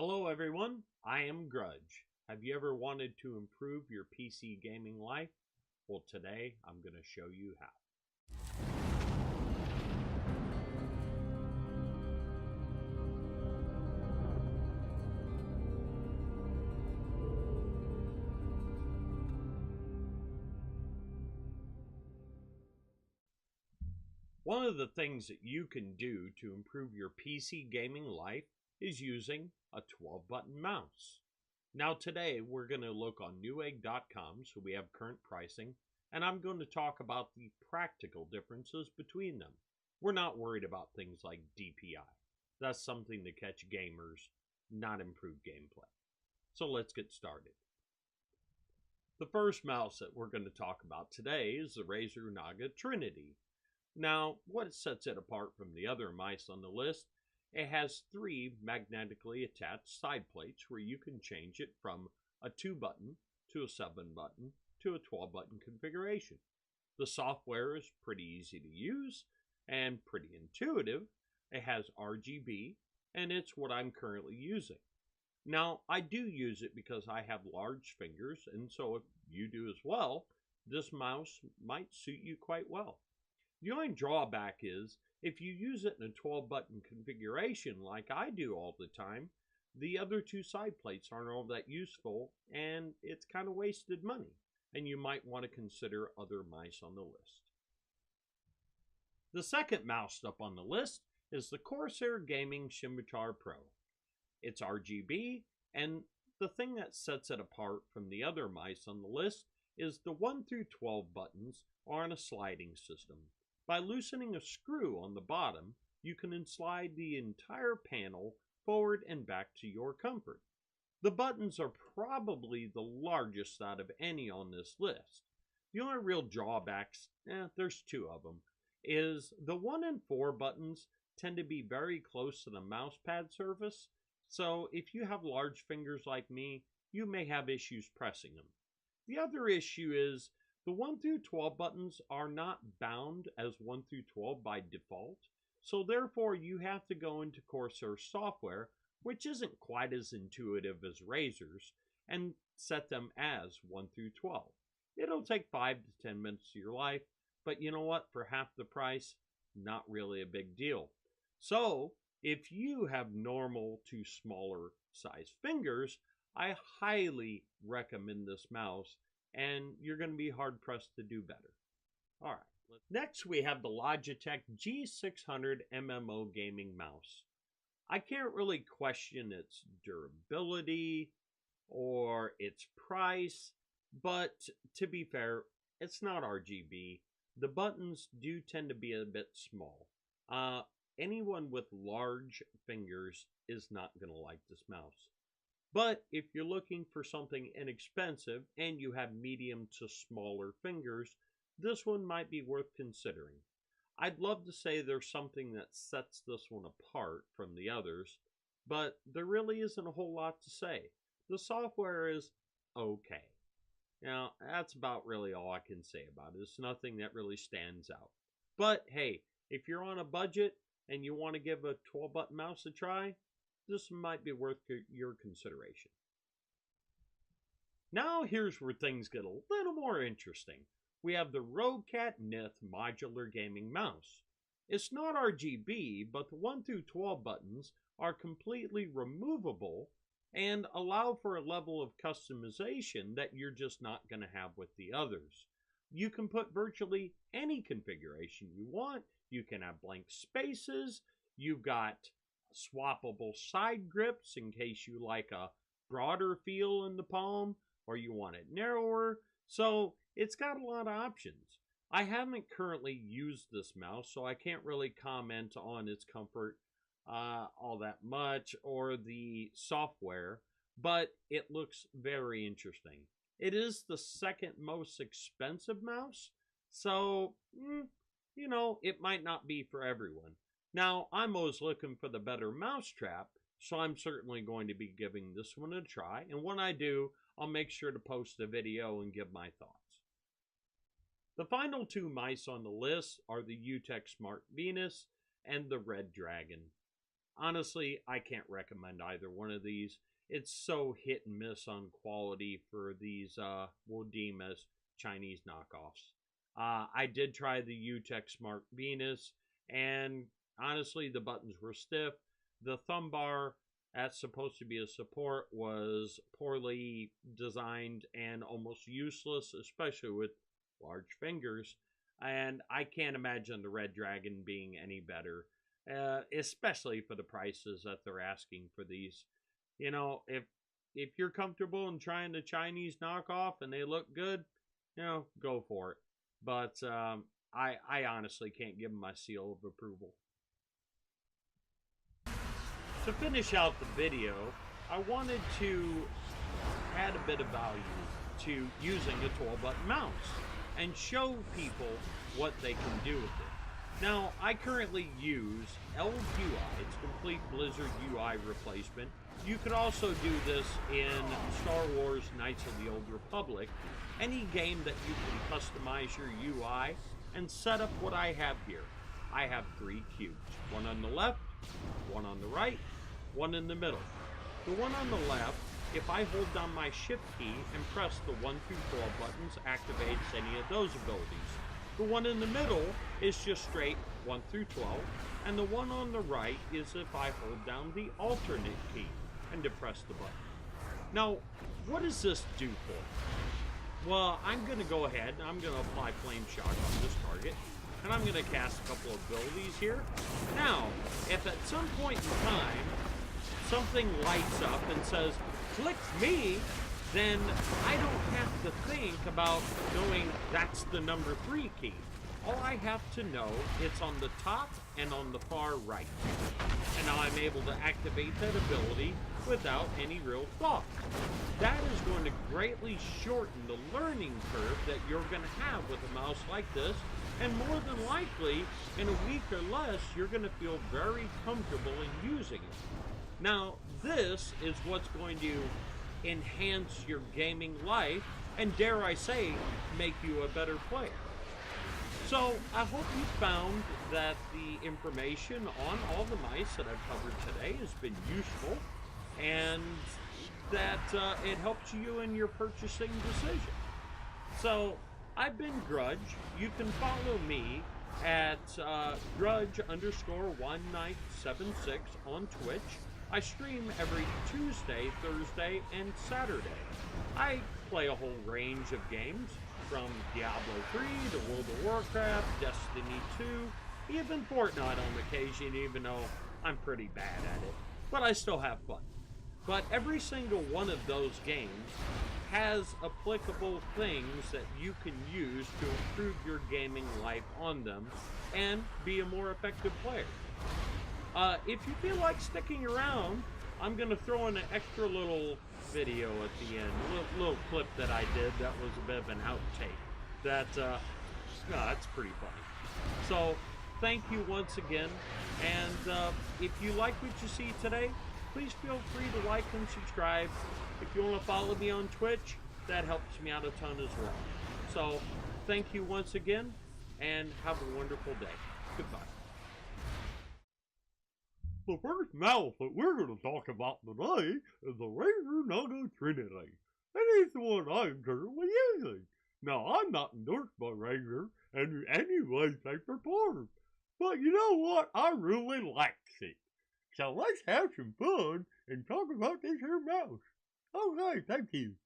Hello everyone, I am Grudge. Have you ever wanted to improve your PC gaming life? Well, today I'm going to show you how. One of the things that you can do to improve your PC gaming life is using a 12-button mouse. Now today we're going to look on newegg.com, so we have current pricing, and I'm going to talk about the practical differences between them. We're not worried about things like DPI. That's something to catch gamers, not improve gameplay. So let's get started. The first mouse that we're going to talk about today is the Razer Naga Trinity. Now, what sets it apart from the other mice on the list, it has three magnetically attached side plates where you can change it from a 2-button to a 7-button to a 12-button configuration. The software is pretty easy to use and pretty intuitive. It has RGB, and it's what I'm currently using. Now, I do use it because I have large fingers, and so if you do as well, this mouse might suit you quite well. The only drawback is if you use it in a 12-button configuration like I do all the time, the other two side plates aren't all that useful and it's kind of wasted money, and you might want to consider other mice on the list. The second mouse up on the list is the Corsair Gaming Scimitar Pro. It's RGB, and the thing that sets it apart from the other mice on the list is the 1 through 12 buttons are on a sliding system. By loosening a screw on the bottom, you can slide the entire panel forward and back to your comfort. The buttons are probably the largest out of any on this list. The only real drawbacks, there's two of them, is the 1 and 4 buttons tend to be very close to the mouse pad surface, so if you have large fingers like me, you may have issues pressing them. The other issue is the 1 through 12 buttons are not bound as 1 through 12 by default, so therefore you have to go into Corsair software, which isn't quite as intuitive as Razer's, and set them as 1 through 12. It'll take 5 to 10 minutes of your life, but you know what? For half the price, not really a big deal. So if you have normal to smaller size fingers, I highly recommend this mouse, and you're going to be hard pressed to do better. All right. Next, we have the Logitech G600 MMO gaming mouse. I can't really question its durability or its price, but to be fair, it's not RGB. The buttons do tend to be a bit small. Anyone with large fingers is not going to like this mouse. But if you're looking for something inexpensive and you have medium to smaller fingers, this one might be worth considering. I'd love to say there's something that sets this one apart from the others, but there really isn't a whole lot to say. The software is okay. Now, that's about really all I can say about it. It's nothing that really stands out. But hey, if you're on a budget and you want to give a 12-button mouse a try, this might be worth your consideration. Now here's where things get a little more interesting. We have the Rodecat Nith Modular Gaming Mouse. It's not RGB, but the 1 through 12 buttons are completely removable and allow for a level of customization that you're just not going to have with the others. You can put virtually any configuration you want. You can have blank spaces. You've got swappable side grips in case you like a broader feel in the palm or you want it narrower. So it's got a lot of options. I haven't currently used this mouse, so I can't really comment on its comfort all that much or the software, but it looks very interesting. It is the second most expensive mouse, so it might not be for everyone. Now, I'm always looking for the better mousetrap, so I'm certainly going to be giving this one a try, and when I do, I'll make sure to post a video and give my thoughts. The final two mice on the list are the Utech Smart Venus and the Red Dragon. honestly, I can't recommend either one of these. It's so hit and miss on quality for these, we'll deem as Chinese knockoffs. I did try the Utech Smart Venus, and honestly, the buttons were stiff. The thumb bar, that's supposed to be a support, was poorly designed and almost useless, especially with large fingers. And I can't imagine the Red Dragon being any better, especially for the prices that they're asking for these. You know, if you're comfortable in trying the Chinese knockoff and they look good, go for it. But I honestly can't give them my seal of approval. To finish out the video, I wanted to add a bit of value to using a 12-button mouse and show people what they can do with it. Now, I currently use ELV UI. It's complete Blizzard UI replacement. You could also do this in Star Wars Knights of the Old Republic. Any game that you can customize your UI and set up what I have here. I have 3 cubes. One on the left, one on the right, one in the middle. The one on the left, if I hold down my shift key and press the 1 through 12 buttons, activates any of those abilities. The one in the middle is just straight 1 through 12, and the one on the right is if I hold down the alternate key and depress the button. Now, what does this do for? Well, I'm going to go ahead and I'm going to apply Flame Shock on this target, and I'm going to cast a couple of abilities here. Now, if at some point in time something lights up and says, click me, then I don't have to think about knowing that's the number 3 key. All I have to know, it's on the top and on the far right. And now I'm able to activate that ability without any real thought. That is going to greatly shorten the learning curve that you're going to have with a mouse like this, and more than likely, in a week or less, you're going to feel very comfortable in using it. Now, this is what's going to enhance your gaming life, and dare I say, make you a better player. So, I hope you found that the information on all the mice that I've covered today has been useful, and that it helps you in your purchasing decision. So, I've been Grudge. You can follow me at Grudge_1976 on Twitch. I stream every Tuesday, Thursday, and Saturday. I play a whole range of games, from Diablo 3 to World of Warcraft, Destiny 2, even Fortnite on occasion, even though I'm pretty bad at it. But I still have fun. But every single one of those games has applicable things that you can use to improve your gaming life on them and be a more effective player. If you feel like sticking around, I'm going to throw in an extra little video at the end, a little clip that I did that was a bit of an outtake. That's pretty funny. So, thank you once again, and if you like what you see today, please feel free to like and subscribe. If you want to follow me on Twitch, that helps me out a ton as well. So, thank you once again, and have a wonderful day. Goodbye. The first mouse that we're going to talk about today is the Razer Nano Trinity, and it's the one I'm currently using. Now, I'm not endorsed by Razer in any way, shape, or form, but you know what? I really like it. So let's have some fun and talk about this here mouse. Okay, thank you.